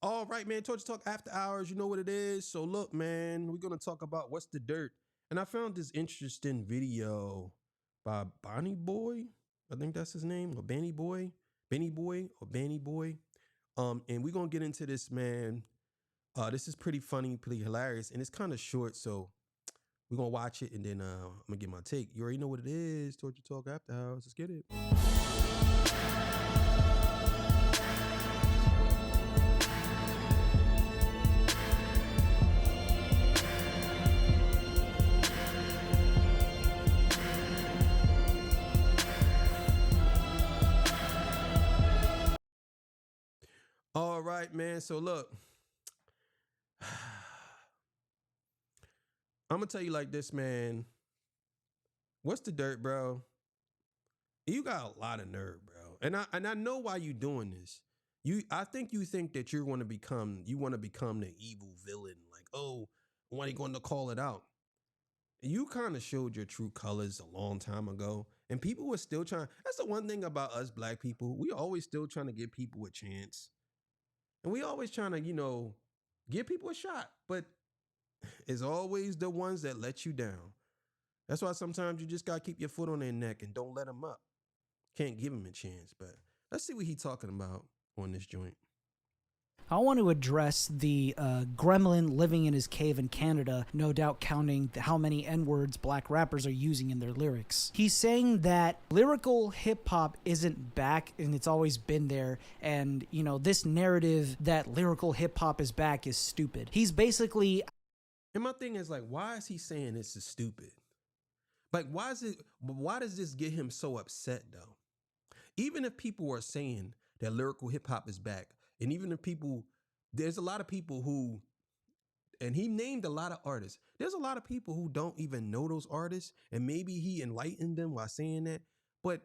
All right, man. Torture Talk After Hours. You know what it is. So look, man, we're gonna talk about what's the dirt. And I found this interesting video by Bonnie Boy. I think that's his name, or Benny Boy, or Benny Boy. And we're gonna get into this, man. This is pretty funny, pretty hilarious, and it's kind of short. So we're gonna watch it, and then I'm gonna get my take. You already know what it is. Torture Talk After Hours. Let's get it. All right, man. So look, I'm gonna tell you like this, man. What's the dirt, bro? You got a lot of nerve, bro. And I know why you doing this. I think you think that you want to become the evil villain. Like, oh, when are you going to call it out? You kind of showed your true colors a long time ago, and people were still trying. That's the one thing about us black people. We always still trying to give people a chance, and we always trying to, give people a shot. But it's always the ones that let you down. That's why sometimes you just gotta keep your foot on their neck and don't let them up. Can't give him a chance. But let's see what he's talking about on this joint. I want to address the gremlin living in his cave in Canada, no doubt counting how many N-words black rappers are using in their lyrics. He's saying that lyrical hip-hop isn't back and it's always been there, and, this narrative that lyrical hip-hop is back is stupid. He's basically... And my thing is, like, why is he saying this is stupid? Like, why does this get him so upset, though? Even if people are saying that lyrical hip-hop is back, and even if there's a lot of people who, and he named a lot of artists. There's a lot of people who don't even know those artists, and maybe he enlightened them while saying that. But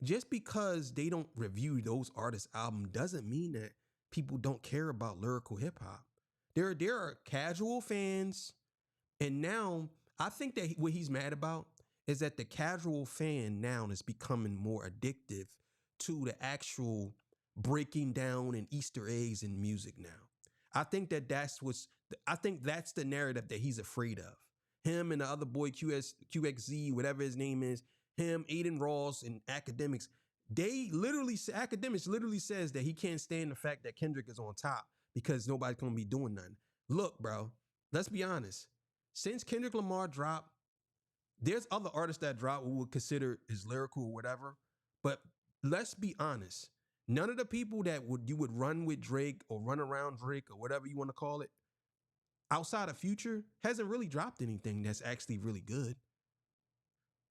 just because they don't review those artists' album doesn't mean that people don't care about lyrical hip-hop. There are casual fans, and now I think that what he's mad about is that the casual fan now is becoming more addictive to the actual breaking down and Easter eggs in music now. I think that's the narrative that he's afraid of. Him and the other boy QXZ, whatever his name is, him, Aiden Ross, and Academics, Academics literally says that he can't stand the fact that Kendrick is on top because nobody's gonna be doing nothing. Look, bro, let's be honest. Since Kendrick Lamar dropped, there's other artists that drop who would consider is lyrical or whatever. But let's be honest. None of the people that you would run with Drake or run around Drake or whatever you want to call it, outside of Future, hasn't really dropped anything that's actually really good.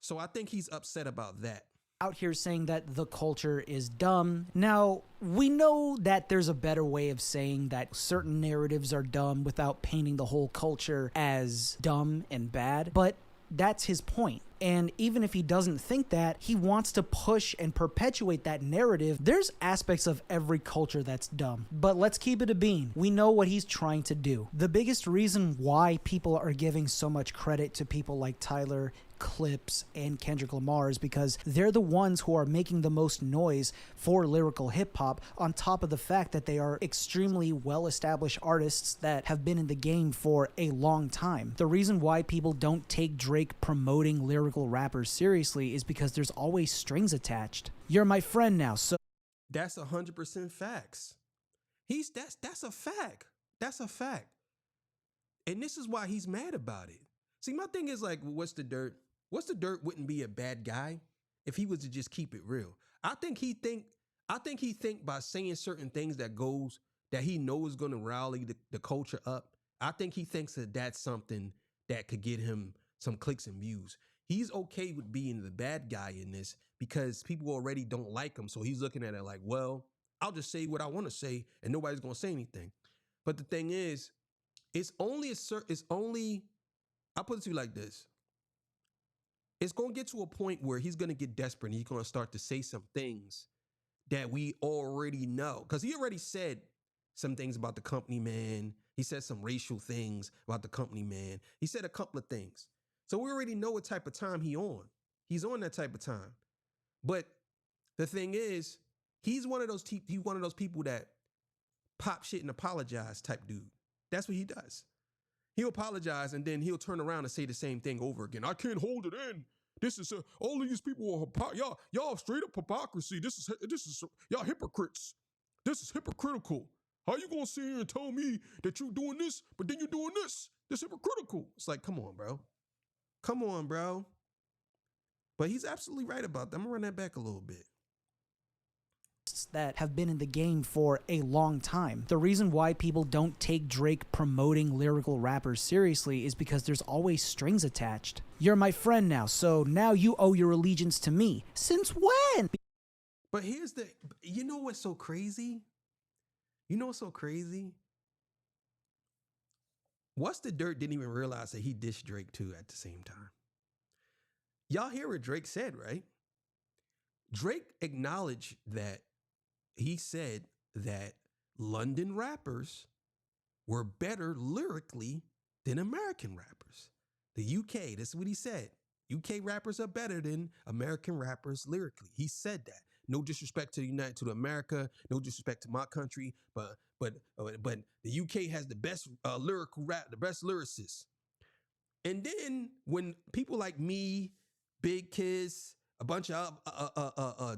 So I think he's upset about that. Out here saying that the culture is dumb. Now, we know that there's a better way of saying that certain narratives are dumb without painting the whole culture as dumb and bad, but that's his point. And even if he doesn't think that, he wants to push and perpetuate that narrative. There's aspects of every culture that's dumb. But let's keep it a bean. We know what he's trying to do. The biggest reason why people are giving so much credit to people like Tyler, Clips, and Kendrick Lamar is because they're the ones who are making the most noise for lyrical hip-hop, on top of the fact that they are extremely well-established artists that have been in the game for a long time. The reason why people don't take Drake promoting lyrical rappers seriously is because there's always strings attached. You're my friend now, so... That's 100% facts. That's a fact. That's a fact. And this is why he's mad about it. See, my thing is like, what's the dirt? What's the dirt wouldn't be a bad guy if he was to just keep it real. I think he think by saying certain things that he knows is going to rally the culture up. I think he thinks that that's something that could get him some clicks and views. He's okay with being the bad guy in this because people already don't like him. So he's looking at it like, well, I'll just say what I want to say and nobody's going to say anything. But the thing is, I'll put it to you like this. It's going to get to a point where he's going to get desperate and he's going to start to say some things that we already know. Because he already said some things about the company man. He said some racial things about the company man. He said a couple of things. So we already know what type of time he's on. He's on that type of time. But the thing is, he's one of those people that pop shit and apologize type dude. That's what he does. He'll apologize and then he'll turn around and say the same thing over again. I can't hold it in. This is all of these people are y'all straight up hypocrisy. This is y'all hypocrites. This is hypocritical. How you gonna sit here and tell me that you doing this, but then you doing this? This hypocritical. It's like, come on, bro. Come on, bro. But he's absolutely right about that. I'm gonna run that back a little bit. That have been in the game for a long time. The reason why people don't take Drake promoting lyrical rappers seriously is because there's always strings attached. You're my friend now, so now you owe your allegiance to me. Since when? But here's the, you know what's so crazy? You know what's so crazy? What's the Dirt didn't even realize that he dissed Drake too at the same time. Y'all hear what Drake said, right? Drake acknowledged that he said that London rappers were better lyrically than American rappers. The UK, that's what he said. UK rappers are better than American rappers lyrically. He said that. No disrespect to America, no disrespect to my country, but the UK has the best lyrical rap, the best lyricists. And then when people like me, Big Kiss, a bunch of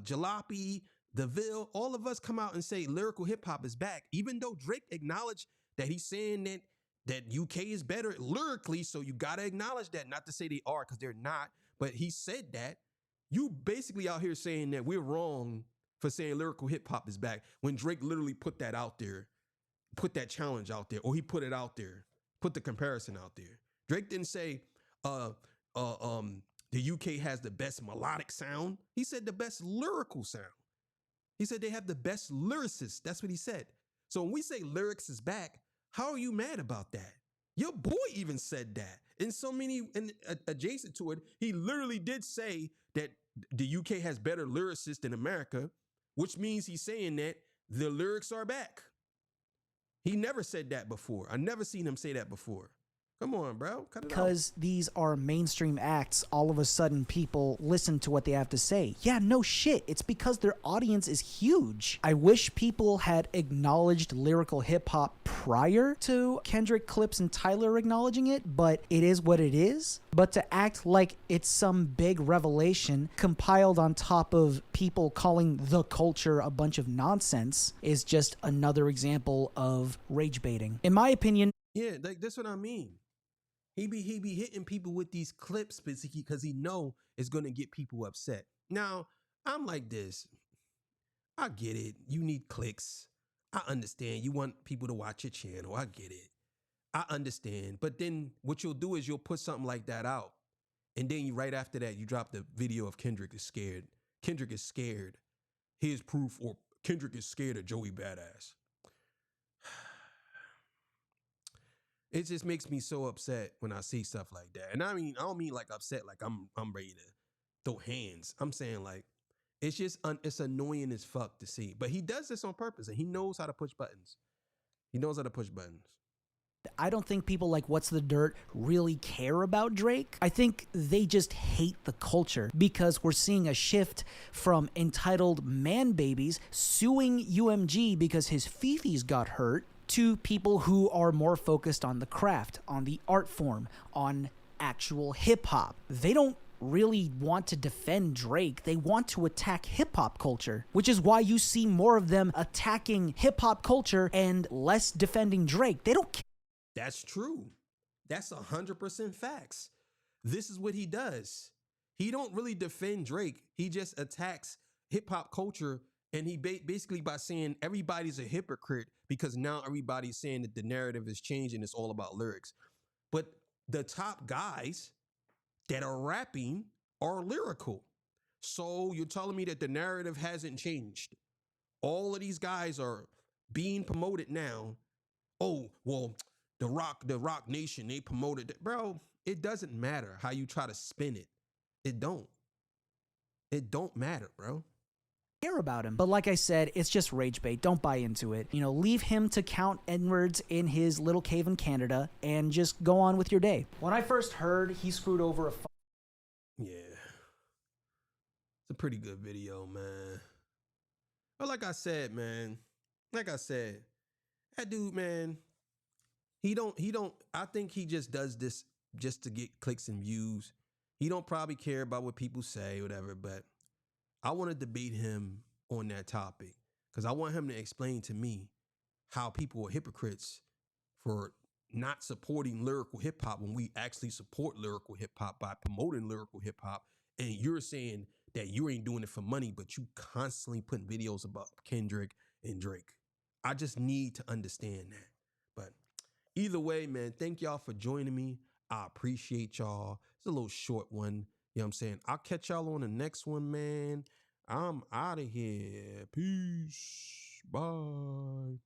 Jalopy, DeVille, all of us come out and say lyrical hip hop is back, even though Drake acknowledged that he's saying that UK is better lyrically, so you gotta acknowledge that. Not to say they are, because they're not, but he said that. You basically out here saying that we're wrong for saying lyrical hip hop is back when Drake literally put that out there, put that challenge out there, or he put it out there, put the comparison out there. Drake didn't say the UK has the best melodic sound. He said the best lyrical sound. He said they have the best lyricists. That's what he said. So when we say lyrics is back, how are you mad about that? Your boy even said that. And so many adjacent to it, he literally did say that the UK has better lyricists than America, which means he's saying that the lyrics are back. He never said that before. I never seen him say that before. Come on, bro. Cut it because these are mainstream acts, all of a sudden people listen to what they have to say. Yeah, no shit. It's because their audience is huge. I wish people had acknowledged lyrical hip hop prior to Kendrick, Clips, and Tyler acknowledging it, but it is what it is. But to act like it's some big revelation compiled on top of people calling the culture a bunch of nonsense is just another example of rage baiting. In my opinion, yeah, like that's what I mean. He be hitting people with these clips because he know it's gonna get people upset. Now, I'm like this. I get it. You need clicks. I understand. You want people to watch your channel. I get it. I understand. But then what you'll do is you'll put something like that out. And then right after that, you drop the video of Kendrick is scared. Kendrick is scared. Here's proof, or Kendrick is scared of Joey Badass. It just makes me so upset when I see stuff like that. And I don't mean like upset, like I'm ready to throw hands. I'm saying like, it's just, it's annoying as fuck to see. But he does this on purpose and he knows how to push buttons. He knows how to push buttons. I don't think people like What's the Dirt really care about Drake. I think they just hate the culture because we're seeing a shift from entitled man babies suing UMG because his fifis got hurt to people who are more focused on the craft, on the art form, on actual hip hop. They don't really want to defend Drake. They want to attack hip hop culture, which is why you see more of them attacking hip hop culture and less defending Drake. They don't care. That's true. That's 100% facts. This is what he does. He don't really defend Drake. He just attacks hip hop culture. And he basically by saying everybody's a hypocrite because now everybody's saying that the narrative is changing. It's all about lyrics. But the top guys that are rapping are lyrical. So you're telling me that the narrative hasn't changed. All of these guys are being promoted now. Oh, well, the Rock Nation, they promoted it. Bro, it doesn't matter how you try to spin it. It don't matter, bro. Care about him. But like I said, it's just rage bait. Don't buy into it. You know, leave him to count N-words in his little cave in Canada and just go on with your day. When I first heard he screwed over a yeah. It's a pretty good video, man. But like I said, man, That dude, man, he don't, I think he just does this just to get clicks and views. He don't probably care about what people say, whatever, but I want to debate him on that topic because I want him to explain to me how people are hypocrites for not supporting lyrical hip hop when we actually support lyrical hip hop by promoting lyrical hip hop. And you're saying that you ain't doing it for money, but you constantly putting videos about Kendrick and Drake. I just need to understand that. But either way, man, thank y'all for joining me. I appreciate y'all. It's a little short one. You know what I'm saying? I'll catch y'all on the next one, man. I'm out of here. Peace. Bye.